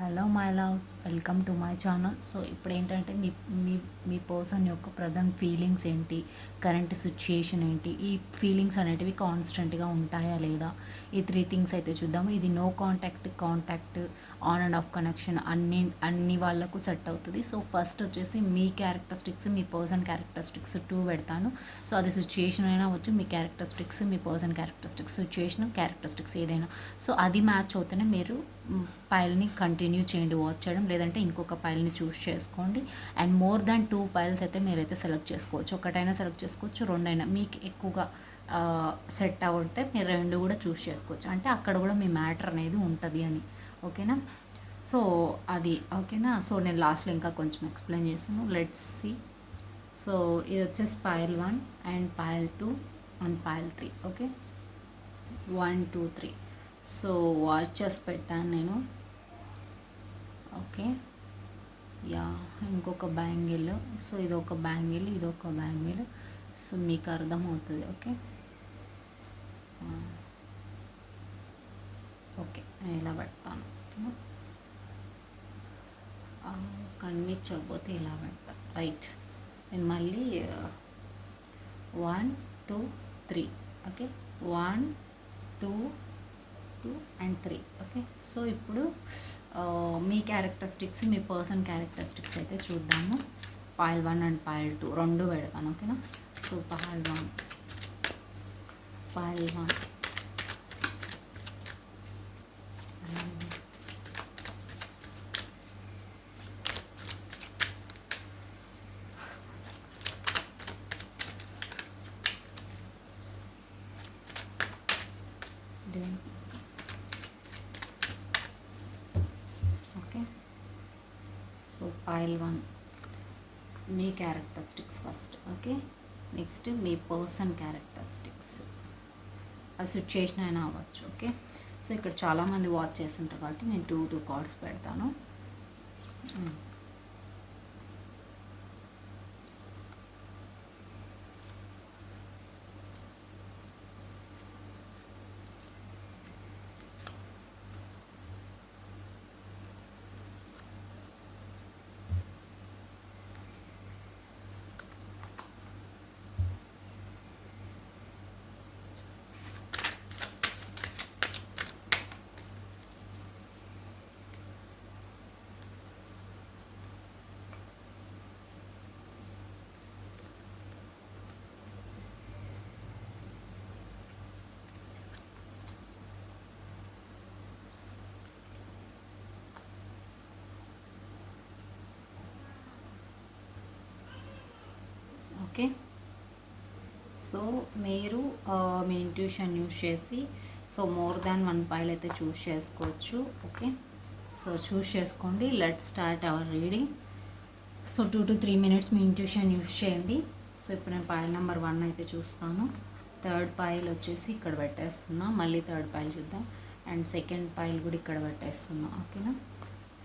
Hello my love, welcome to my channel. So ఇప్పుడు ఏంటంటే మీ మీ మీ person యొక్క ప్రజెంట్ ఫీలింగ్స్ ఏంటి, కరెంట్ సిచ్యుయేషన్ ఏంటి, ఈ ఫీలింగ్స్ అనేటివి కాన్స్టెంట్గా ఉంటాయా లేదా, ఈ త్రీ థింగ్స్ అయితే చూద్దాము. ఇది no contact, contact, on and off connection అన్ని వాళ్ళకు సెట్ అవుతుంది. సో ఫస్ట్ వచ్చేసి మీ క్యారెక్టరిస్టిక్స్, మీ పర్సన్ క్యారెక్టరిస్టిక్స్ టూ పెడతాను. సో అది సిచ్యుయేషన్ అయినా అవ్వచ్చు, మీ క్యారెక్టరిస్టిక్స్, మీ పర్సన్ క్యారెక్టరిస్టిక్స్, సిచ్యుయేషన్ క్యారెక్టరిస్టిక్స్ ఏదైనా. సో అది మ్యాచ్ అవుతేనే మీరు పైల్ని కంటిన్యూ చేయండి వాచ్ చేయడం, లేదంటే ఇంకొక పైల్ని చూస్ చేసుకోండి. అండ్ మోర్ దాన్ 2 పైల్స్ అయితే మీరైతే సెలెక్ట్ చేసుకోవచ్చు. ఒకటైనా సెలెక్ట్ చేసుకోవచ్చు, రెండైనా. మీకు ఎక్కువగా సెట్ అవుతే మీరు రెండు కూడా చూస్ చేసుకోవచ్చు. అంటే అక్కడ కూడా మీ మ్యాటర్ అనేది ఉంటుంది అని. ఓకేనా? సో అది ఓకేనా. సో నేను లాస్ట్లో ఇంకా కొంచెం ఎక్స్ప్లెయిన్ చేస్తాను. Let's see. సో ఇది వచ్చేసి pile 1 and pile 2 and pile 3. Okay, 1 2 3. So watches పెట్టాను నేను. ఓకే, యా, ఇంకొక బ్యాంగిల్. సో ఇదొక బ్యాంగిల్, ఇదొక బ్యాంగిల్. సో మీకు అర్థమవుతుంది. ఓకే ఓకే, నేను ఇలా పెడతాను. ఓకేనా? కనిపించకపోతే ఇలా పెడతాను. రైట్, నేను మళ్ళీ 1 2 3. Okay, 1 2 2 and 3. ఓకే, సో ఇప్పుడు మీ క్యారెక్టరిస్టిక్స్, మీ పర్సన్ క్యారెక్టరిస్టిక్స్ అయితే చూద్దాము. పైల్ 1 అండ్ పైల్ 2 రెండు పెడతాను. ఓకేనా? So pile 1, pile 1, okay. So pile 1 మీ క్యారెక్టరిస్టిక్స్ ఫస్ట్. ఓకే, నెక్స్ట్ మీ పర్సన్ క్యారెక్టరిస్టిక్స్. ఆ సిచ్యుయేషన్ అయినా అవ్వచ్చు. ఓకే, సో ఇక్కడ చాలామంది వాచ్ చేస్తుంటారు కాబట్టి నేను 2 కార్డ్స్ పెడతాను. ఓకే, సో మీరు మీ ఇంట్యూషన్ యూస్ చేసి సో మోర్ దాన్ 1 పైల్ అయితే చూస్ చేసుకోవచ్చు. ఓకే, సో చూస్ చేసుకోండి. Let start our reading. So 2 to 3 minutes me intuition use చేయండి. సో ఇప్పుడు నేను పైల్ నెంబర్ 1 అయితే చూస్తాను. థర్డ్ పైల్ వచ్చేసి ఇక్కడ పెట్టేస్తున్నా. మళ్ళీ థర్డ్ పైల్ చూద్దాం. అండ్ సెకండ్ పైల్ కూడా ఇక్కడ పెట్టేస్తున్నా. ఓకేనా?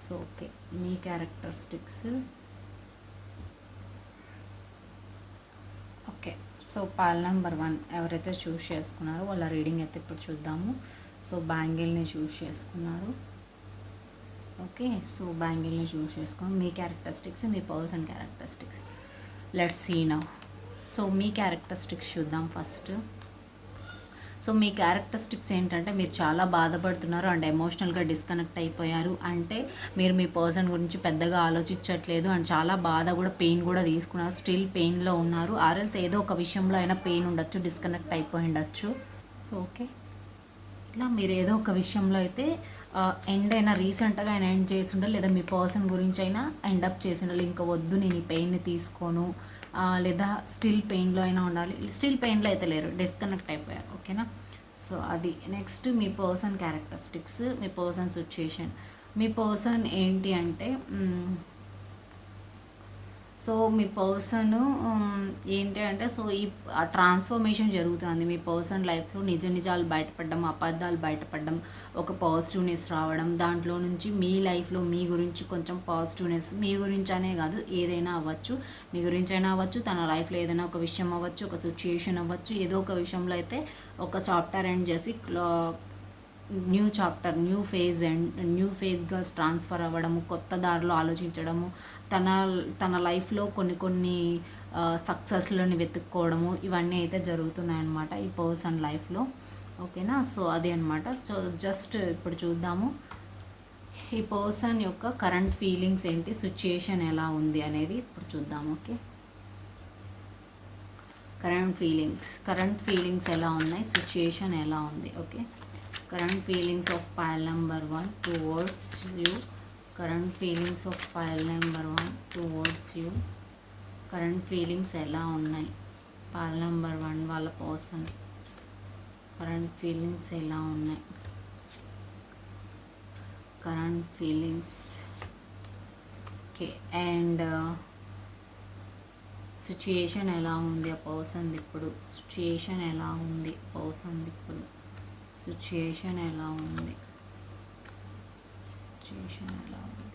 సో ఓకే, మీ characteristics. Okay, so pile number 1 ఎవరైతే చూస్ చేసుకున్నారో వాళ్ళ రీడింగ్ అయితే ఇప్పుడు చూద్దాము. సో బ్యాంగిల్ని చూస్ చేసుకున్నారు. ఓకే, సో బ్యాంగిల్ని చూస్ చేసుకుని మీ క్యారెక్టరిస్టిక్స్, మీ person characteristics. Let's see now. So మీ క్యారెక్టరిస్టిక్స్ చూద్దాం ఫస్ట్. సో మీ క్యారెక్టరిస్టిక్స్ ఏంటంటే మీరు చాలా బాధపడుతున్నారు అండ్ ఎమోషనల్గా డిస్కనెక్ట్ అయిపోయారు. అంటే మీరు మీ పర్సన్ గురించి పెద్దగా ఆలోచించట్లేదు అండ్ చాలా బాధ కూడా, పెయిన్ కూడా తీసుకున్నారు. స్టిల్ పెయిన్లో ఉన్నారు. ఆర్ఎల్స్ ఏదో ఒక విషయంలో అయినా పెయిన్ ఉండొచ్చు, డిస్కనెక్ట్ అయిపోయి ఉండొచ్చు. సో ఓకే, ఇట్లా మీరు ఏదో ఒక విషయంలో అయితే ఎండ్ అయినా రీసెంట్గా ఆయన ఎండ్ చేసి ఉండాలి, లేదా మీ పర్సన్ గురించి అయినా ఎండప్ చేసి ఉండాలి. ఇంకా వద్దు, నేను ఈ పెయిన్ని తీసుకోను, లేదా స్టిల్ పెయిన్లో అయినా ఉండాలి. స్టిల్ పెయిన్లో అయితే లేరు, డిస్కనెక్ట్ అయిపోయారు. ఓకేనా? సో అది. నెక్స్ట్ మీ పర్సన్ క్యారెక్టరిస్టిక్స్, మీ పర్సన్ సిచ్యుయేషన్. మీ పర్సన్ ఏంటి అంటే సో మీ పర్సన్ ఏంటి అంటే సో ఈ ట్రాన్స్ఫర్మేషన్ జరుగుతుంది మీ పర్సన్ లైఫ్లో. నిజాలు బయటపడడం, అబద్ధాలు బయటపడడం, ఒక పాజిటివ్నెస్ రావడం, దాంట్లో నుంచి మీ లైఫ్లో మీ గురించి కొంచెం పాజిటివ్నెస్, మీ గురించి అనే కాదు, ఏదైనా అవ్వచ్చు, మీ గురించి అయినా అవ్వచ్చు, తన లైఫ్లో ఏదైనా ఒక విషయం అవ్వచ్చు, ఒక సిచ్యుయేషన్ అవ్వచ్చు, ఏదో ఒక విషయంలో అయితే ఒక చాప్టర్ ఎండ్ చేసి న్యూ చాప్టర్, న్యూ ఫేజ్గా ట్రాన్స్ఫర్ అవ్వడము, కొత్త దారిలో ఆలోచించడము, తన తన లైఫ్లో కొన్ని సక్సెస్లని వెతుక్కోవడము, ఇవన్నీ అయితే జరుగుతున్నాయన్నమాట ఈ పర్సన్ లైఫ్లో. ఓకేనా, సో అది అనమాట. సో జస్ట్ ఇప్పుడు చూద్దాము ఈ పర్సన్ యొక్క కరెంట్ ఫీలింగ్స్ ఏంటి, సిచ్యుయేషన్ ఎలా ఉంది అనేది ఇప్పుడు చూద్దాం. ఓకే, కరెంట్ ఫీలింగ్స్ ఎలా ఉన్నాయి, సిచ్యుయేషన్ ఎలా ఉంది. Okay, current feelings of pile number 1 towards you. Current feelings of pile number 1 towards you. Current feelings ఎలా ఉన్నాయి పైల్ నెంబర్ 1 వాళ్ళ పర్సన్. కరెంట్ ఫీలింగ్స్ ఎలా ఉన్నాయి, current feelings. Okay, and situation ఎలా ఉంది ఆ పర్సన్ ఇప్పుడు. సిచ్యుయేషన్ ఎలా ఉంది పర్సన్ ఇప్పుడు. సిచ్యుయేషన్ ఎలా ఉంది, సిచ్యుయేషన్ ఎలా ఉంది.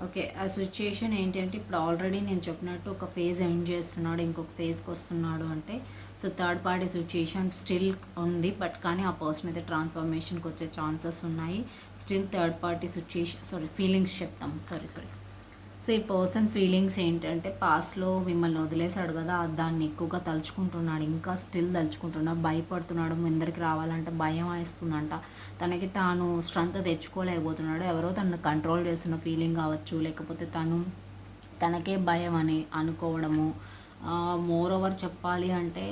ఓకే, ఆ సిచ్యుయేషన్ ఏంటంటే ఇప్పుడు ఆల్రెడీ నేను చెప్పినట్టు ఒక ఫేజ్ ఎండ్ చేస్తున్నాడు, ఇంకొక ఫేజ్కి వస్తున్నాడు అంటే so third party situation still ఉంది. బట్ కానీ ఆ పర్సన్ అయితే ట్రాన్స్ఫర్మేషన్కి వచ్చే ఛాన్సెస్ ఉన్నాయి. Still third party situation feelings చెప్తాం. సారీ. సో ఈ పర్సన్ ఫీలింగ్స్ ఏంటంటే పాస్ట్లో మిమ్మల్ని వదిలేశాడు కదా, దాన్ని ఎక్కువగా తలుచుకుంటున్నాడు, ఇంకా స్టిల్ తలుచుకుంటున్నాడు, భయపడుతున్నాడు. ముందరికి రావాలంటే భయం వేస్తుందంట, తనకి తాను స్ట్రెంత్ తెచ్చుకోలేకపోతున్నాడు. ఎవరో తనను కంట్రోల్ చేస్తున్న ఫీలింగ్ కావచ్చు, లేకపోతే తనకే భయం అని అనుకోవడము. మోర్ ఓవర్ చెప్పాలి అంటే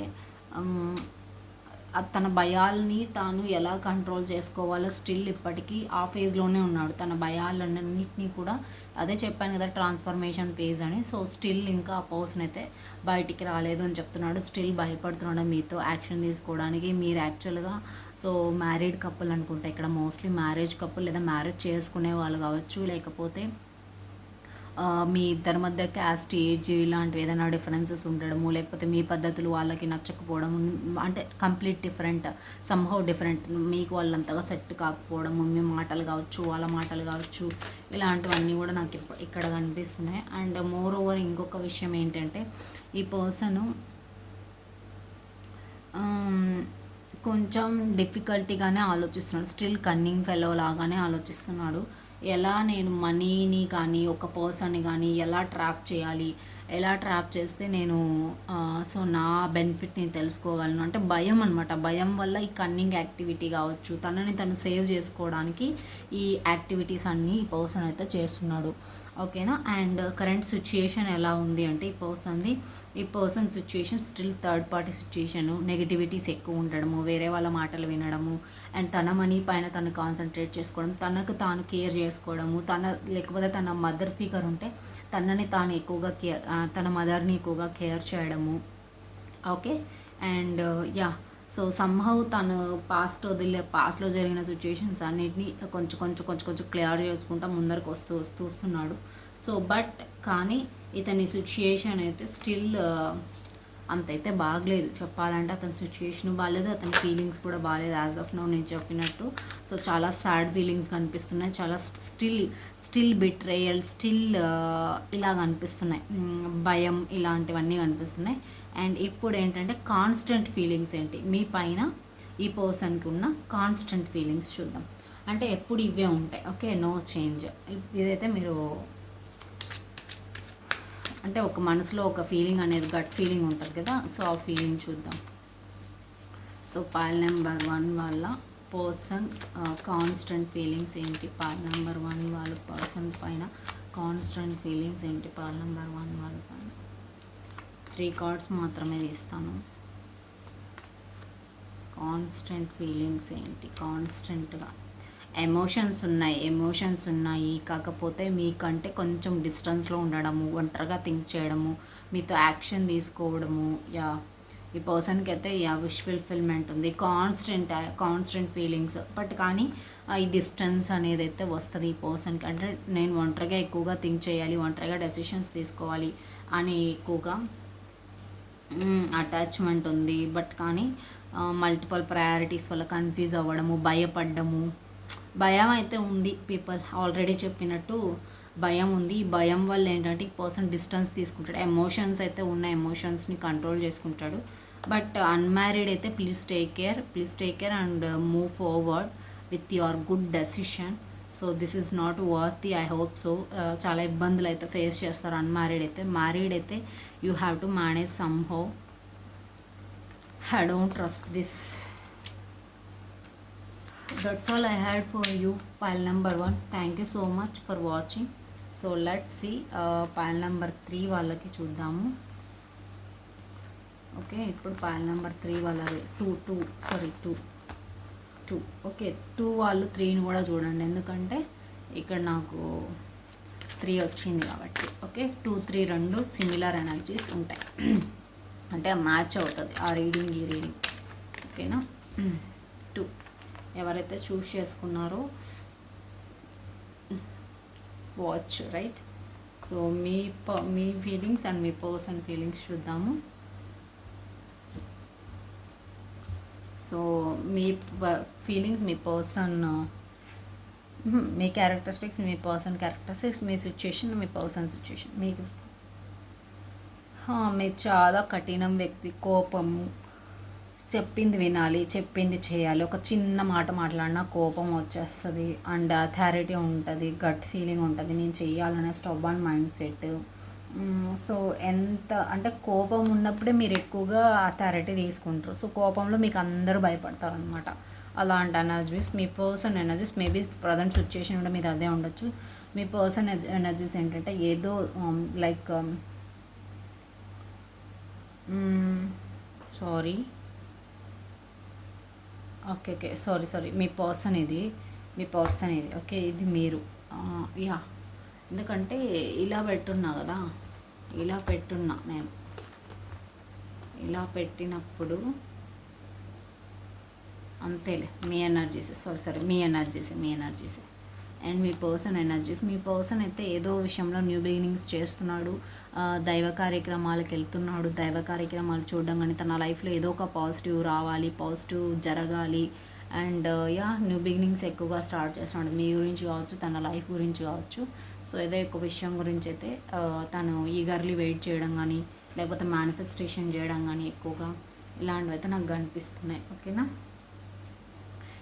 తన భయాల్ని తాను ఎలా కంట్రోల్ చేసుకోవాలో స్టిల్ ఇప్పటికీ ఆ ఫేజ్లోనే ఉన్నాడు. తన భయాలన్నింటినీ కూడా, అదే చెప్పాను కదా ట్రాన్స్ఫర్మేషన్ ఫేజ్ అని. సో స్టిల్ ఇంకా ఆ పర్సన్ అయితే బయటికి రాలేదు అని చెప్తున్నాడు. స్టిల్ భయపడుతున్నాడు మీతో యాక్షన్ తీసుకోవడానికి. మీరు యాక్చువల్గా సో మ్యారీడ్ కపుల్ అనుకుంటా ఇక్కడ, మోస్ట్లీ మ్యారేజ్ కపుల్ లేదా మ్యారేజ్ చేసుకునే వాళ్ళు కావచ్చు, లేకపోతే మీ ఇద్దరి మధ్య క్యాస్ట్, ఏజ్ ఇలాంటివి ఏదైనా డిఫరెన్సెస్ ఉండడము, లేకపోతే మీ పద్ధతులు వాళ్ళకి నచ్చకపోవడం, అంటే కంప్లీట్ డిఫరెంట్, సంహౌ డిఫరెంట్, మీకు వాళ్ళంతగా సెట్ కాకపోవడము, మీ మాటలు కావచ్చు, వాళ్ళ మాటలు కావచ్చు, ఇలాంటివన్నీ కూడా నాకు ఇక్కడ కనిపిస్తున్నాయి. అండ్ మోర్ ఓవర్ ఇంకొక విషయం ఏంటంటే ఈ పర్సను కొంచెం డిఫికల్టీగానే ఆలోచిస్తున్నాడు, స్టిల్ కన్నింగ్ ఫెలో లాగానే ఆలోచిస్తున్నాడు. ఎలా నేను మనీని కానీ ఒక పర్సన్ని కానీ ఎలా ట్రాప్ చేయాలి, ఎలా ట్రాప్ చేస్తే నేను సో నా బెనిఫిట్ నేను తెలుసుకోగలను అంటే భయం అనమాట. భయం వల్ల ఈ కన్నింగ్ యాక్టివిటీ కావచ్చు, తనని తను సేవ్ చేసుకోవడానికి ఈ యాక్టివిటీస్ అన్నీ ఈ పర్సన్ అయితే చేస్తున్నాడు. ఓకేనా, అండ్ కరెంట్ సిచ్యుయేషన్ ఎలా ఉంది అంటే ఈ person situation still third party situation, negativities ఎక్కువ ఉండడము, వేరే వాళ్ళ మాటలు వినడము, అండ్ తన మనీ పైన తను కాన్సన్ట్రేట్ చేసుకోవడం, తనకు తాను కేర్ చేసుకోవడము, లేకపోతే తన మదర్ ఫిగర్ ఉంటే తనని తాను ఎక్కువగా తన మదర్ని ఎక్కువగా కేర్ చేయడము. అండ్ సో సంహౌ తను పాస్ట్లో జరిగిన సిచ్యుయేషన్స్ అన్నిటినీ కొంచెం క్లియర్ చేసుకుంటా ముందరికి వస్తున్నాడు. సో బట్ కానీ ఇతని సిచ్యుయేషన్ అయితే స్టిల్ అంతైతే బాగలేదు చెప్పాలంటే. అతని సిచ్యుయేషన్ బాగాలేదు, అతని ఫీలింగ్స్ కూడా బాగాలేదు యాజ్ ఆఫ్ నౌ నేను చెప్పినట్టు. సో చాలా సాడ్ ఫీలింగ్స్ కనిపిస్తున్నాయి, చాలా స్టిల్ బిట్రేయల్, స్టిల్ ఇలాగ అనిపిస్తున్నాయి, భయం ఇలాంటివన్నీ కనిపిస్తున్నాయి. అండ్ ఇప్పుడు ఏంటంటే కాన్స్టెంట్ ఫీలింగ్స్ ఏంటి మీ పైన ఈ పర్సన్కి ఉన్న కాన్స్టెంట్ ఫీలింగ్స్ చూద్దాం. అంటే ఎప్పుడు ఇవే ఉంటాయి. Okay, no change. ఇదైతే మీరు అంటే ఒక మనసులో ఒక ఫీలింగ్ అనేది గట్ ఫీలింగ్ ఉంటుంది కదా, సో ఆ ఫీలింగ్ చూద్దాం. సో పైల్ నెంబర్ 1 వాళ్ళ పర్సన్ కాన్స్టెంట్ ఫీలింగ్స్ ఏంటి, పైల్ నెంబర్ 1 వాళ్ళ పర్సన్ పైన కాన్స్టెంట్ ఫీలింగ్స్ ఏంటి, పైల్ నెంబర్ 1 వాళ్ళ పైన 3 కార్డ్స్ మాత్రమే తీస్తాను. కాన్స్టెంట్ ఫీలింగ్స్ ఏంటి, కాన్స్టెంట్గా ఎమోషన్స్ ఉన్నాయి, కాకపోతే మీకంటే కొంచెం డిస్టెన్స్లో ఉండడము, ఒంటరిగా థింక్ చేయడము, మీతో యాక్షన్ తీసుకోవడము. ఈ పర్సన్కి అయితే విష్ ఫుల్ఫిల్మెంట్ ఉంది, కాన్స్టెంట్ ఫీలింగ్స్. బట్ కానీ ఈ డిస్టెన్స్ అనేది అయితే వస్తుంది ఈ పర్సన్కి. అంటే నేను ఒంటరిగా ఎక్కువగా థింక్ చేయాలి, ఒంటరిగా డెసిషన్స్ తీసుకోవాలి అని ఎక్కువగా అటాచ్మెంట్ ఉంది. బట్ కానీ మల్టిపుల్ ప్రయారిటీస్ వల్ల కన్ఫ్యూజ్ అవ్వడము, భయం అయితే ఉంది. పీపుల్ ఆల్రెడీ చెప్పినట్టు భయం ఉంది. ఈ భయం వల్ల ఏంటంటే ఈ పర్సన్ డిస్టెన్స్ తీసుకుంటాడు. ఎమోషన్స్ అయితే ఉన్న ఎమోషన్స్ని కంట్రోల్ చేసుకుంటాడు. బట్ అన్మ్యారీడ్ అయితే please take care and move forward. With your good decision. So this is not worthy, I hope so. చాలా ఇబ్బందులు అయితే ఫేస్ చేస్తారు అన్మ్యారీడ్ అయితే. మ్యారీడ్ అయితే you have to manage some how. I don't trust this. That's all I had for you, pile number 1. Thank you so much for watching. So let's see pile number 3 వాళ్ళకి చూద్దాము. Okay, ఇప్పుడు pile number 3 వాళ్ళ 2 okay, 2 వాళ్ళు 3ని కూడా చూడండి, ఎందుకంటే ఇక్కడ నాకు 3 వచ్చింది కాబట్టి. ఓకే, 2, 3 రెండు సిమిలర్ ఎనర్జీస్ ఉంటాయి, అంటే మ్యాచ్ అవుతుంది ఆ రీడింగ్ ఈ రీడింగ్. ఓకేనా. 2 ఎవరైతే చూస్ చేసుకున్నారో watch right. So me feelings and మీ పర్సన్ ఫీలింగ్స్ చూద్దాము. సో మీ ఫీలింగ్స్, మీ పర్సన్, మీ క్యారెక్టరిస్టిక్స్, మీ పర్సన్ క్యారెక్టరిస్టిక్స్, మీ సిచ్యుయేషన్, మీ పర్సన్ సిచ్యుయేషన్. మీకు మీరు చాలా కఠినం వ్యక్తి, కోపము, చెప్పింది వినాలి, చెప్పింది చేయాలి. ఒక చిన్న మాట మాట్లాడినా కోపం వచ్చేస్తుంది, అండ్ అథారిటీ ఉంటుంది, గట్ ఫీలింగ్ ఉంటుంది, నేను చెయ్యాలనే స్టబర్న్ మైండ్ సెట్. సో ఎంత అంటే కోపం ఉన్నప్పుడే మీరు ఎక్కువగా అథారిటీ తీసుకుంటారు. సో కోపంలో మీకు అందరూ భయపడతారు అనమాట. అలాంటి ఎనర్జీస్ మీ person energies. Maybe present situation కూడా మీరు అదే ఉండొచ్చు. మీ పర్సన్ ఎనర్జీస్ ఏంటంటే ఏదో లైక్ సారీ ఓకే సారీ మీ పర్సన్ ఇది ఓకే, ఇది మీరు. యా, ఎందుకంటే ఇలా పెట్టున్నా కదా, ఇలా పెట్టున్నా నేను. ఇలా పెట్టినప్పుడు అంతేలే, మీ ఎనర్జీస్ మీ ఎనర్జీస్ అండ్ మీ పర్సన్ ఎనర్జీస్. మీ పర్సన్ అయితే ఏదో విషయంలో న్యూ బిగినింగ్స్ చేస్తున్నాడు, దైవ కార్యక్రమాలకు వెళ్తున్నాడు. దైవ కార్యక్రమాలు చూడడం కానీ తన లైఫ్లో ఏదో ఒక పాజిటివ్ రావాలి, పాజిటివ్ జరగాలి, అండ్ న్యూ బిగినింగ్స్ ఎక్కువగా స్టార్ట్ చేస్తున్నాడు. మీ గురించి కావచ్చు, తన లైఫ్ గురించి కావచ్చు. సో ఏదో ఒక విషయం గురించి అయితే తను ఈగర్లీ వెయిట్ చేయడం కానీ, లేకపోతే మేనిఫెస్టేషన్ చేయడం కానీ ఎక్కువగా ఇలాంటివి అయితే నాకు కనిపిస్తున్నాయి. ఓకేనా.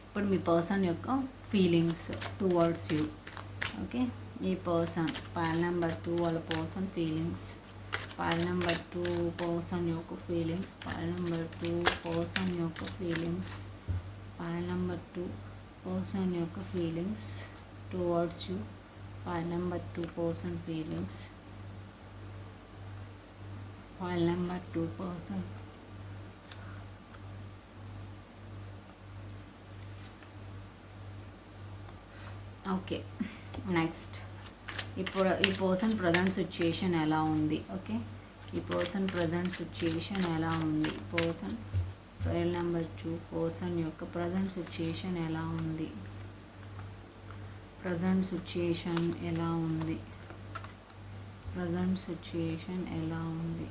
ఇప్పుడు మీ పర్సన్ యొక్క feelings towards you. Okay, me person pile number 2 వాళ్ళ person feelings. Pile number 2 person యొక్క ఫీలింగ్స్. పైల్ నెంబర్ 2 పర్సన్ యొక్క ఫీలింగ్స్. పైల్ నెంబర్ 2 పర్సన్ యొక్క feelings towards you. Pile number 2 person feelings. Pile number 2 person. Okay, next ఇప్పుడు ఈ person present situation ఎలా ఉంది. Okay, ఈ person present situation ఎలా ఉంది. పర్సన్ ఫైల్ నెంబర్ 2 పర్సన్ యొక్క ప్రజెంట్ సిచ్యుయేషన్ ఎలా ఉంది. ప్రజెంట్ సిచ్యుయేషన్ ఎలా ఉంది. ప్రజెంట్ సిచ్యుయేషన్ ఎలా ఉంది.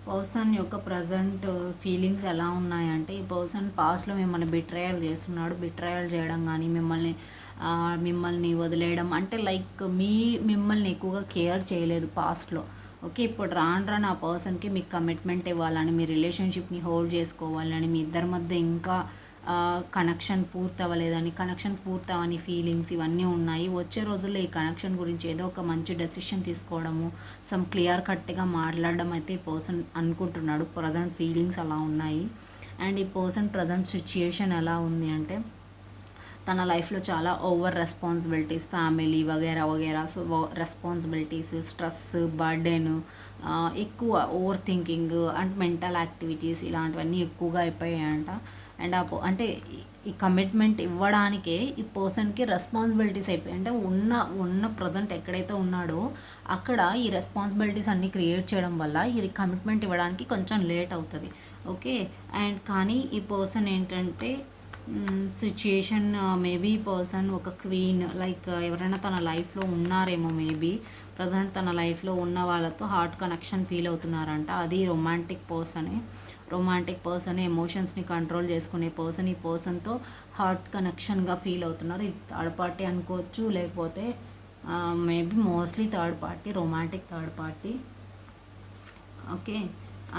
పర్సన్ యొక్క ప్రజెంట్ ఫీలింగ్స్ ఎలా ఉన్నాయంటే, ఈ పర్సన్ పాస్ట్లో మిమ్మల్ని బిట్రయల్ చేస్తున్నాడు. బిట్రయల్ చేయడం కానీ, మిమ్మల్ని వదిలేయడం అంటే లైక్ మిమ్మల్ని ఎక్కువగా కేర్ చేయలేదు పాస్ట్లో. ఓకే, ఇప్పుడు రాను ఆ పర్సన్కి మీకు కమిట్మెంట్ ఇవ్వాలని, మీ రిలేషన్షిప్ని హోల్డ్ చేసుకోవాలని, మీ ఇద్దరి మధ్య ఇంకా కనెక్షన్ పూర్తవ్వలేదని, కనెక్షన్ పూర్తవని ఫీలింగ్స్ ఇవన్నీ ఉన్నాయి. వచ్చే రోజుల్లో ఈ కనెక్షన్ గురించి ఏదో ఒక మంచి డెసిషన్ తీసుకోవడము, సమ్ క్లియర్ కట్గా మాట్లాడడం అయితే ఈ పర్సన్ అనుకుంటున్నాడు. ప్రజెంట్ ఫీలింగ్స్ అలా ఉన్నాయి. అండ్ ఈ పర్సన్ ప్రజెంట్ సిచ్యుయేషన్ ఎలా ఉంది అంటే, తన లైఫ్లో చాలా ఓవర్ రెస్పాన్సిబిలిటీస్, ఫ్యామిలీ వగేరా. సో రెస్పాన్సిబిలిటీస్, స్ట్రెస్, బర్డెన్, ఎక్కువ over thinking and mental activities ఇలాంటివన్నీ ఎక్కువగా అయిపోయాయంట. అండ్ అంటే ఈ కమిట్మెంట్ ఇవ్వడానికే ఈ పర్సన్కి రెస్పాన్సిబిలిటీస్ అయిపోయాయి. అంటే ఉన్న ప్రజెంట్ ఎక్కడైతే ఉన్నాడో అక్కడ ఈ రెస్పాన్సిబిలిటీస్ అన్నీ క్రియేట్ చేయడం వల్ల ఈ కమిట్మెంట్ ఇవ్వడానికి కొంచెం లేట్ అవుతుంది. ఓకే, అండ్ కానీ ఈ పర్సన్ ఏంటంటే సిచ్యుయేషన్ మేబీ పర్సన్ ఒక క్వీన్, లైక్ ఎవరైనా తన లైఫ్లో ఉన్నారేమో, మేబీ ప్రజెంట్ తన లైఫ్లో ఉన్న వాళ్ళతో హార్ట్ కనెక్షన్ ఫీల్ అవుతున్నారంట. అది రొమాంటిక్ పర్సన్, ఎమోషన్స్ని కంట్రోల్ చేసుకునే పర్సన్. ఈ పర్సన్తో హార్ట్ కనెక్షన్గా ఫీల్ అవుతున్నారు. ఇది థర్డ్ పార్టీ అనుకోవచ్చు, లేకపోతే maybe mostly third party, romantic third party. Okay,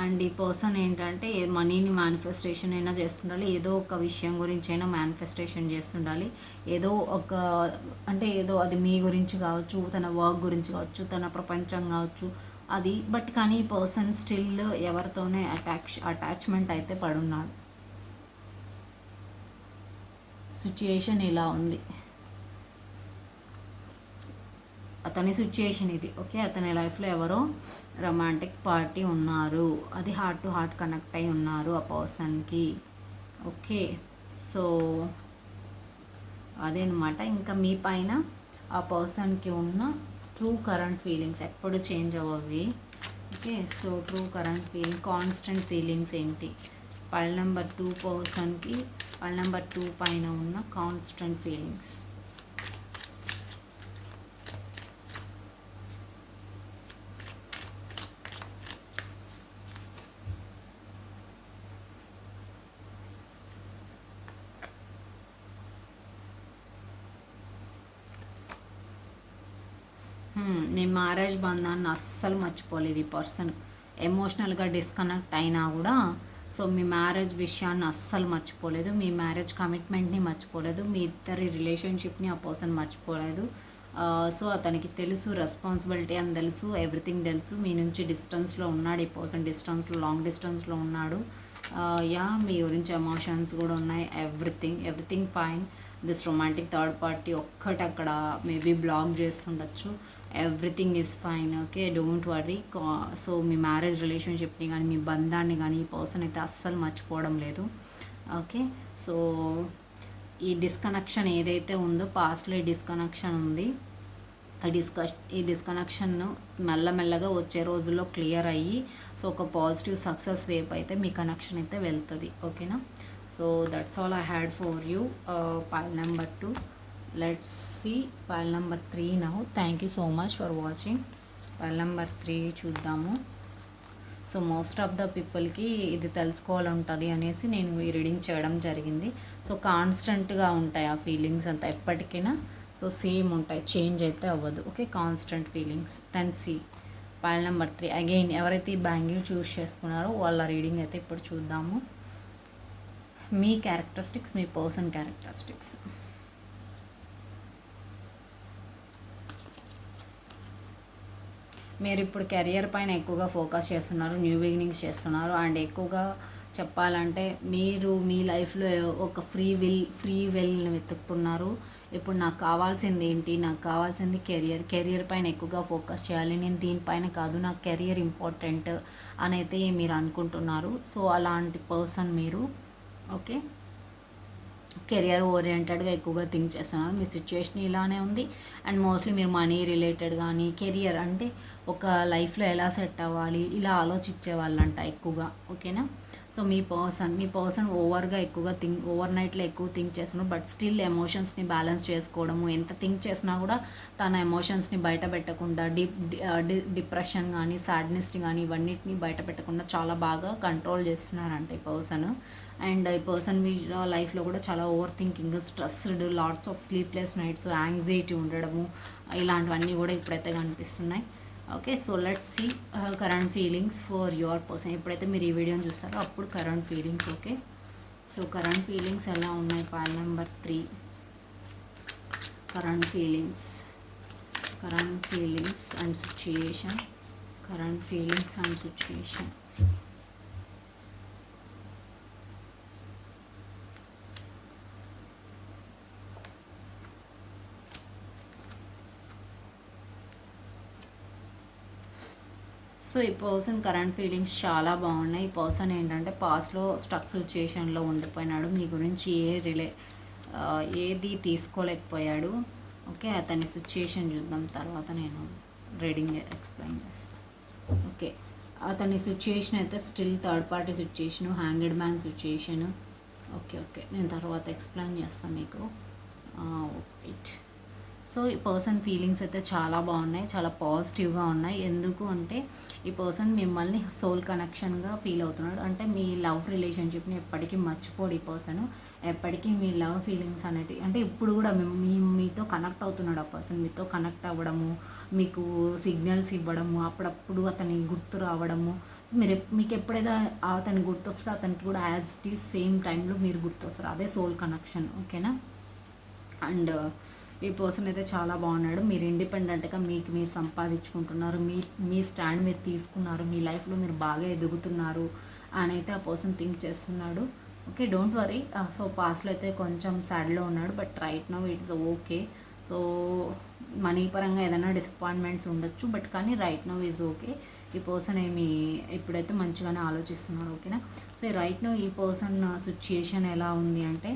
and ఈ పర్సన్ ఏంటంటే మనీని మేనిఫెస్టేషన్ అయినా చేస్తుండాలి, ఏదో ఒక విషయం గురించి అయినా మేనిఫెస్టేషన్ చేస్తుండాలి. ఏదో ఒక అంటే ఏదో అది మీ గురించి కావచ్చు, తన వర్క్ గురించి కావచ్చు, తన ప్రపంచం కావచ్చు అది. బట్ కానీ ఈ పర్సన్ స్టిల్ ఎవరితోనే అటాచ్మెంట్ అయితే పడున్నాడు. సిచ్యుయేషన్ ఇలా ఉంది, అతని సిచ్యుయేషన్ ఇది. ఓకే, అతని లైఫ్లో ఎవరో రొమాంటిక్ పార్టీ ఉన్నారు, అది హార్ట్ టు హార్ట్ కనెక్ట్ అయి ఉన్నారు ఆ పర్సన్కి. ఓకే, సో అదేనమాట. ఇంకా మీ పైన ఆ పర్సన్కి ఉన్న ట్రూ కరెంట్ ఫీలింగ్స్ ఎప్పుడు చేంజ్ అవ్వవి. Okay, so true current feeling, constant feelings ఏంటి పైల్ నెంబర్ 2 పర్సన్కి, పైల్ నెంబర్ 2 పైన ఉన్న కాన్స్టెంట్ ఫీలింగ్స్. మీ మ్యారేజ్ బంధాన్ని అస్సలు మర్చిపోలేదు ఈ పర్సన్. ఎమోషనల్గా డిస్కనెక్ట్ అయినా కూడా సో మీ మ్యారేజ్ విషయాన్ని అస్సలు మర్చిపోలేదు, మీ మ్యారేజ్ కమిట్మెంట్ని మర్చిపోలేదు, మీ ఇద్దరి రిలేషన్షిప్ని ఆ పర్సన్ మర్చిపోలేదు. సో అతనికి తెలుసు రెస్పాన్సిబిలిటీ అని తెలుసు, ఎవ్రీథింగ్ తెలుసు. మీ నుంచి డిస్టెన్స్లో ఉన్నాడు ఈ పర్సన్, డిస్టెన్స్లో లాంగ్ డిస్టెన్స్లో ఉన్నాడు. యా, మీ గురించి ఎమోషన్స్ కూడా ఉన్నాయి, everything fine. This romantic third party ఒక్కటి అక్కడ మేబీ బ్లాక్ చేస్తుండొచ్చు. Everything is fine. Okay, don't worry. So మీ మ్యారేజ్ రిలేషన్షిప్ని కానీ మీ బంధాన్ని కానీ ఈ పర్సన్ అయితే అస్సలు మర్చిపోవడం లేదు. ఓకే, సో ఈ డిస్కనెక్షన్ ఏదైతే ఉందో పాస్ట్లో ఈ డిస్కనెక్షన్ ఉంది, ఈ డిస్కనెక్షన్ను మెల్లమెల్లగా వచ్చే రోజుల్లో క్లియర్ అయ్యి సో ఒక పాజిటివ్ సక్సెస్ వైపు అయితే మీ కనెక్షన్ అయితే వెళ్తుంది. ఓకేనా, so that's all I had for you. Pile number 2. Let's see pile number 3 now. Thank you so much for watching. Pile number 3 చూద్దాము. సో మోస్ట్ ఆఫ్ ద పీపుల్కి ఇది తెలుసుకోవాలంటుంది అనేసి నేను ఈ రీడింగ్ చేయడం జరిగింది. సో కాన్స్టెంట్గా ఉంటాయి ఆ ఫీలింగ్స్ అంతా ఎప్పటికైనా, సో సేమ్ ఉంటాయి, చేంజ్ అయితే అవ్వదు. Okay, constant feelings. Then see pile number 3 again ఎవరైతే ఈ బ్యాంగిల్ చూస్ చేసుకున్నారో వాళ్ళ రీడింగ్ అయితే ఇప్పుడు చూద్దాము. మీ క్యారెక్టరిస్టిక్స్, మీ పర్సన్ క్యారెక్టరిస్టిక్స్. మీరు ఇప్పుడు కెరియర్ పైన ఎక్కువగా ఫోకస్ చేస్తున్నారు, న్యూ బిగినింగ్స్ చేస్తున్నారు. అండ్ ఎక్కువగా చెప్పాలంటే మీరు మీ లైఫ్లో ఒక ఫ్రీ విల్ని వెతుక్కున్నారు. ఇప్పుడు నాకు కావాల్సింది ఏంటి, నాకు కావాల్సింది కెరియర్ పైన ఎక్కువగా ఫోకస్ చేయాలి, నేను దీనిపైన కాదు, నాకు కెరియర్ ఇంపార్టెంట్ అని అయితే మీరు అనుకుంటున్నారు. సో అలాంటి పర్సన్ మీరు. ఓకే, కెరియర్ ఓరియంటెడ్గా ఎక్కువగా థింక్ చేస్తున్నారు. మీ సిచ్యుయేషన్ ఇలానే ఉంది. అండ్ మోస్ట్లీ మీరు మనీ రిలేటెడ్ కానీ కెరియర్ అంటే ఒక లైఫ్లో ఎలా సెట్ అవ్వాలి ఇలా ఆలోచించే వాళ్ళంట ఎక్కువగా. ఓకేనా, సో మీ పర్సన్ ఓవర్గా ఎక్కువగా ఓవర్ నైట్లో ఎక్కువ థింక్ చేస్తున్నారు. బట్ స్టిల్ ఎమోషన్స్ని బ్యాలెన్స్ చేసుకోవడము, ఎంత థింక్ చేసినా కూడా తన ఎమోషన్స్ని బయట పెట్టకుండా డిప్రెషన్ కానీ సాడ్నెస్ని కానీ ఇవన్నిటిని బయట పెట్టకుండా చాలా బాగా కంట్రోల్ చేస్తున్నారంట ఈ పర్సన్. అండ్ ఈ పర్సన్ మీ లైఫ్లో కూడా చాలా over thinking, stressed, lots of sleepless nights, anxiety ఉండడము ఇలాంటివన్నీ కూడా ఇప్పుడైతే కనిపిస్తున్నాయి. Okay, so let's see current feelings for your person. ఎప్పుడైతే మీరు ఈ వీడియోని చూస్తారో అప్పుడు current feelings. Okay, so current feelings ఎలా ఉన్నాయి pile number 3. Current feelings and situation. Current feelings and situation. So ఈ పర్సన్ కరెంట్ ఫీలింగ్స్ చాలా బాగున్నాయి. ఈ పర్సన్ ఏంటంటే పాస్ట్లో స్టక్ సిచ్యుయేషన్లో ఉండిపోయినాడు, మీ గురించి ఏది తీసుకోలేకపోయాడు. ఓకే, అతని సిచ్యుయేషన్ చూద్దాం, తర్వాత నేను రీడింగ్ ఎక్స్ప్లెయిన్ చేస్తాను. ఓకే, అతని సిచ్యుయేషన్ అయితే still third party situation, hanged man situation. Okay, నేను తర్వాత ఎక్స్ప్లెయిన్ చేస్తాను మీకు. ఇట్ సో ఈ పర్సన్ ఫీలింగ్స్ అయితే చాలా బాగున్నాయి, చాలా పాజిటివ్గా ఉన్నాయి. ఎందుకు అంటే ఈ పర్సన్ మిమ్మల్ని సోల్ కనెక్షన్గా ఫీల్ అవుతున్నాడు. అంటే మీ లవ్ రిలేషన్షిప్ని ఎప్పటికీ మర్చిపోడు ఈ పర్సన్. ఎప్పటికీ మీ లవ్ ఫీలింగ్స్ అనేవి అంటే ఇప్పుడు కూడా మీతో కనెక్ట్ అవుతున్నాడు ఆ పర్సన్. మీతో కనెక్ట్ అవ్వడము, మీకు సిగ్నల్స్ ఇవ్వడము, అప్పుడప్పుడు అతని గుర్తు రావడము, మీకు ఎప్పుడైతే అతను గుర్తొస్తాడో అతనికి కూడా యాజ్ ఇట్ ఈస్ సేమ్ టైంలో మీరు గుర్తొస్తారు. అదే సోల్ కనెక్షన్. ఓకేనా. అండ్ ఈ పర్సన్ అయితే చాలా బాగున్నాడు. మీరు ఇండిపెండెంట్గా మీకు మీరు సంపాదించుకుంటున్నారు, మీ స్టాండ్ మీరు తీసుకున్నారు, మీ లైఫ్లో మీరు బాగా ఎదుగుతున్నారు అని అయితే ఆ పర్సన్ థింక్ చేస్తున్నాడు. Okay, don't worry. సో పాస్ట్లో అయితే కొంచెం సాడ్లో ఉన్నాడు, but right now it's okay. So money పరంగా ఏదైనా డిసప్పాయింట్మెంట్స్ ఉండొచ్చు, బట్ కానీ రైట్ నౌ ఈజ్ ఓకే. ఈ పర్సన్ ఏమి ఇప్పుడైతే మంచిగానే ఆలోచిస్తున్నాడు. ఓకేనా. సో రైట్ నౌ ఈ పర్సన్ సిచ్యుయేషన్ ఎలా ఉంది అంటే,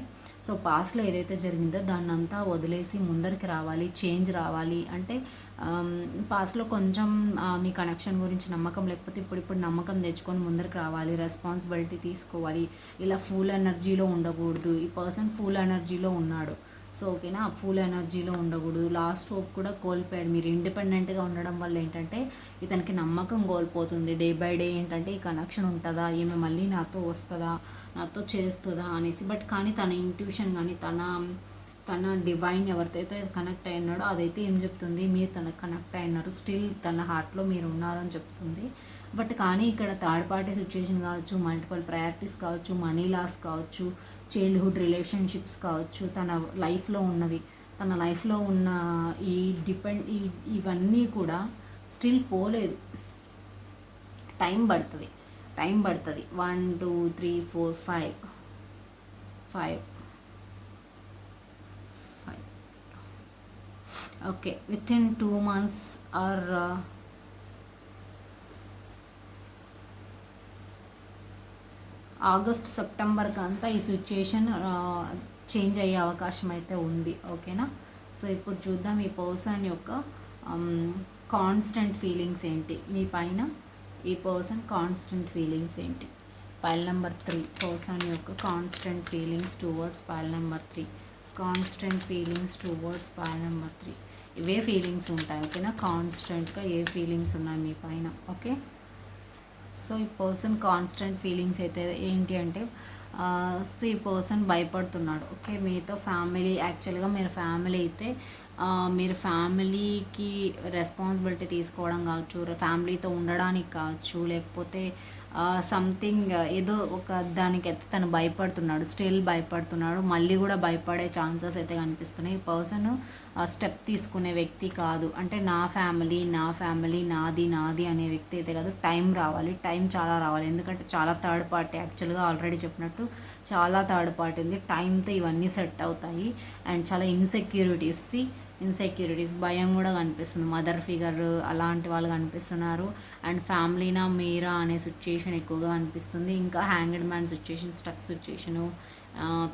సో పాస్ట్లో ఏదైతే జరిగిందో దాన్ని అంతా వదిలేసి ముందరికి రావాలి, చేంజ్ రావాలి. అంటే పాస్ట్లో కొంచెం మీ కనెక్షన్ గురించి నమ్మకం లేకపోతే ఇప్పుడు నమ్మకం తెచ్చుకొని ముందరికి రావాలి, రెస్పాన్సిబిలిటీ తీసుకోవాలి. ఇలా ఫుల్ ఎనర్జీలో ఉండకూడదు. ఈ పర్సన్ ఫుల్ ఎనర్జీలో ఉన్నాడు. సో ఓకేనా, ఫుల్ ఎనర్జీలో ఉండకూడదు. లాస్ట్ హోప్ కూడా కోల్పోయాడు. మీరు ఇండిపెండెంట్గా ఉండడం వల్ల ఏంటంటే ఇతనికి నమ్మకం కోల్పోతుంది. డే బై డే ఏంటంటే ఈ కనెక్షన్ ఉంటుందా, ఈమె మళ్ళీ నాతో వస్తుందా, నాతో చేస్తుందా అనేసి. బట్ కానీ తన ఇంట్యూషన్ కానీ తన డివైన్ ఎవరితో కనెక్ట్ అయినాడో అదైతే ఏం చెప్తుంది, మీరు తనకు కనెక్ట్ అయినారు, స్టిల్ తన హార్ట్లో మీరు ఉన్నారని చెప్తుంది. బట్ కానీ ఇక్కడ థర్డ్ పార్టీ సిచ్యుయేషన్ కావచ్చు, మల్టిపుల్ ప్రయారిటీస్ కావచ్చు, మనీ లాస్ కావచ్చు, చైల్డ్హుడ్ రిలేషన్షిప్స్ కావచ్చు, తన లైఫ్లో ఉన్నవి, తన లైఫ్లో ఉన్న ఈ ఇవన్నీ కూడా స్టిల్ పోలేదు. టైం పడుతుంది. 1 2 3 4 5 okay, with in 2 months or August సెప్టెంబర్కి అంతా ఈ సిచ్యుయేషన్ చేంజ్ అయ్యే అవకాశం అయితే ఉంది. ఓకేనా. సో ఇప్పుడు చూద్దాం ఈ పర్సన్ యొక్క కాన్స్టెంట్ ఫీలింగ్స్ ఏంటి మీ పైన. ఈ పర్సన్ కాన్స్టెంట్ ఫీలింగ్స్ ఏంటి. పైల్ నెంబర్ 3 పర్సన్ యొక్క constant feelings towards pile number 3. Constant feelings towards pile number 3. ఇవే ఫీలింగ్స్ ఉంటాయి. ఓకేనా. కాన్స్టెంట్గా ఏ ఫీలింగ్స్ ఉన్నాయి మీ పైన. ఓకే. సో ఈ పర్సన్ కాన్స్టెంట్ ఫీలింగ్స్ అయితే ఏంటి అంటే, సో ఈ పర్సన్ భయపడుతున్నాడు. ఓకే, మీతో ఫ్యామిలీ, యాక్చువల్గా మీరు ఫ్యామిలీ అయితే మీరు ఫ్యామిలీకి రెస్పాన్సిబిలిటీ తీసుకోవడం కావచ్చు, ఫ్యామిలీతో ఉండడానికి కావచ్చు, లేకపోతే సంథింగ్ ఏదో ఒక దానికైతే తను భయపడుతున్నాడు, స్టిల్ భయపడుతున్నాడు. మళ్ళీ కూడా భయపడే ఛాన్సెస్ అయితే కనిపిస్తున్నాయి. ఈ పర్సన్ స్టెప్ తీసుకునే వ్యక్తి కాదు. అంటే నా ఫ్యామిలీ నాది అనే వ్యక్తి అయితే కాదు. టైం రావాలి, టైం చాలా రావాలి. ఎందుకంటే చాలా థర్డ్ పార్టీ, యాక్చువల్గా ఆల్రెడీ చెప్పినట్టు చాలా థర్డ్ పార్టీ ఉంది. టైంతో ఇవన్నీ సెట్ అవుతాయి. అండ్ చాలా ఇన్సెక్యూరిటీస్ భయం కూడా కనిపిస్తుంది. మదర్ ఫిగర్ అలాంటి వాళ్ళు కనిపిస్తున్నారు. అండ్ ఫ్యామిలీనా మీరా అనే సిచ్యుయేషన్ ఎక్కువగా అనిపిస్తుంది. ఇంకా hanged man situation, stuck situation,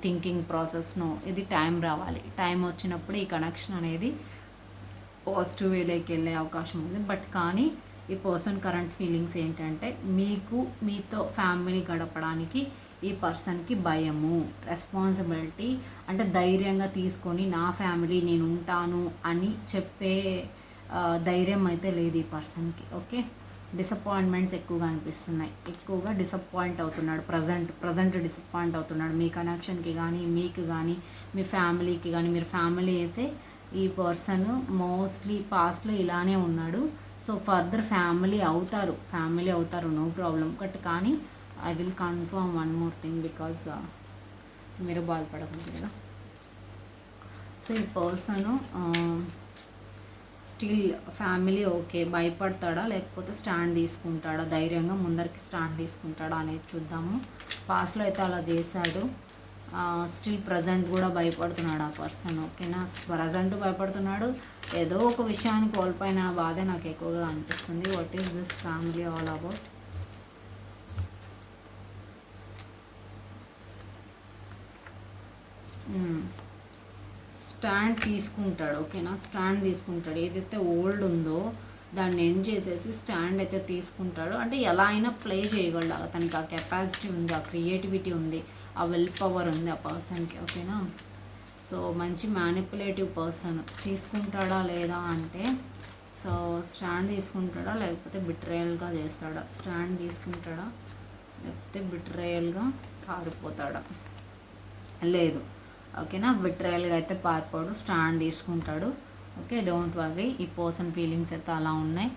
thinking ప్రాసెస్ను. ఇది టైం రావాలి. టైం వచ్చినప్పుడు ఈ కనెక్షన్ అనేది పాజిటివ్ వేలోకి వెళ్ళే అవకాశం ఉంది. బట్ కానీ ఈ పర్సన్ కరెంట్ ఫీలింగ్స్ ఏంటంటే, మీతో ఫ్యామిలీ గడపడానికి ఈ పర్సన్కి భయము, రెస్పాన్సిబిలిటీ, అంటే ధైర్యంగా తీసుకొని నా ఫ్యామిలీ నేను ఉంటాను అని చెప్పే ధైర్యం అయితే లేదు ఈ పర్సన్కి. ఓకే, డిసప్పాయింట్మెంట్స్ ఎక్కువగా అనిపిస్తున్నాయి. ఎక్కువగా డిసప్పాయింట్ అవుతున్నాడు. ప్రజెంట్ డిసప్పాయింట్ అవుతున్నాడు. మీ కనెక్షన్కి కానీ, మీకు కానీ, మీ ఫ్యామిలీకి కానీ. మీరు ఫ్యామిలీ అయితే ఈ పర్సన్ మోస్ట్లీ పాస్ట్లో ఇలానే ఉన్నాడు. సో ఫర్దర్ ఫ్యామిలీ అవుతారు, నో ప్రాబ్లం. బట్ కానీ I will confirm one more thing, because మీరు బాధపడకూడదు కదా. సో ఈ పర్సను స్టిల్ ఫ్యామిలీ ఓకే, భయపడతాడా లేకపోతే స్టాండ్ తీసుకుంటాడా, ధైర్యంగా ముందరికి స్టాండ్ తీసుకుంటాడా అనేది చూద్దాము. పాస్ట్లో అయితే అలా చేశాడు. స్టిల్ ప్రజెంట్ కూడా భయపడుతున్నాడు ఆ పర్సన్. ఓకేనా, ప్రజెంట్ భయపడుతున్నాడు. ఏదో ఒక విషయాన్ని కోల్పోయిన బాధ నాకు ఎక్కువగా అనిపిస్తుంది. What is this family all about? Stand తీసుకుంటాడు. ఓకేనా, స్టాండ్ తీసుకుంటాడు. ఏదైతే ఓల్డ్ ఉందో దాన్ని ఎండ్ చేసేసి స్టాండ్ అయితే తీసుకుంటాడు. అంటే ఎలా అయినా ప్లే చేయగలడు. అతనికి ఆ కెపాసిటీ ఉంది, ఆ క్రియేటివిటీ ఉంది, ఆ విల్ పవర్ ఉంది ఆ పర్సన్కి. ఓకేనా, సో మంచి మ్యానిపులేటివ్ పర్సన్. తీసుకుంటాడా లేదా అంటే, సో స్టాండ్ తీసుకుంటాడా లేకపోతే బిట్రేయల్గా చేస్తాడా? స్టాండ్ తీసుకుంటాడా లేకపోతే బిట్రేయల్గా పారిపోతాడా? లేదు. ఓకేనా, బిట్రేయల్గా అయితే పారిపోడు, స్టాండ్ తీసుకుంటాడు. Okay, don't worry. ఈ పర్సన్ ఫీలింగ్స్ అయితే అలా ఉన్నాయి.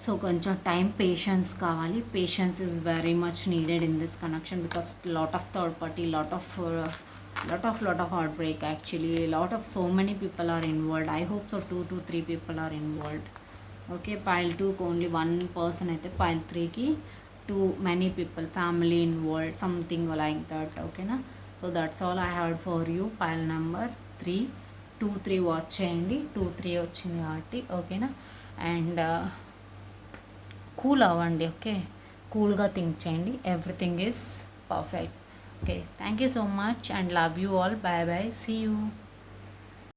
సో కొంచెం టైం పేషెన్స్ కావాలి. Patience is very much needed in this connection because lot of third party, lot of heart break actually, lot of so many people are involved. I hope so 2 to 3 people are involved. Okay, pile 2కి only 1 person అయితే, pile 3కి too many people, family involved, something like that. ఓకేనా? So that's all I had for you. Pile number 3, 2, 3 watch చేయండి. 2, 3 వచ్చింది కాబట్టి. ఓకేనా? And cool అవ్వండి. Okay, కూల్గా థింక్ చేయండి. Everything is perfect. Okay, thank you so much and love you all. Bye bye, see you.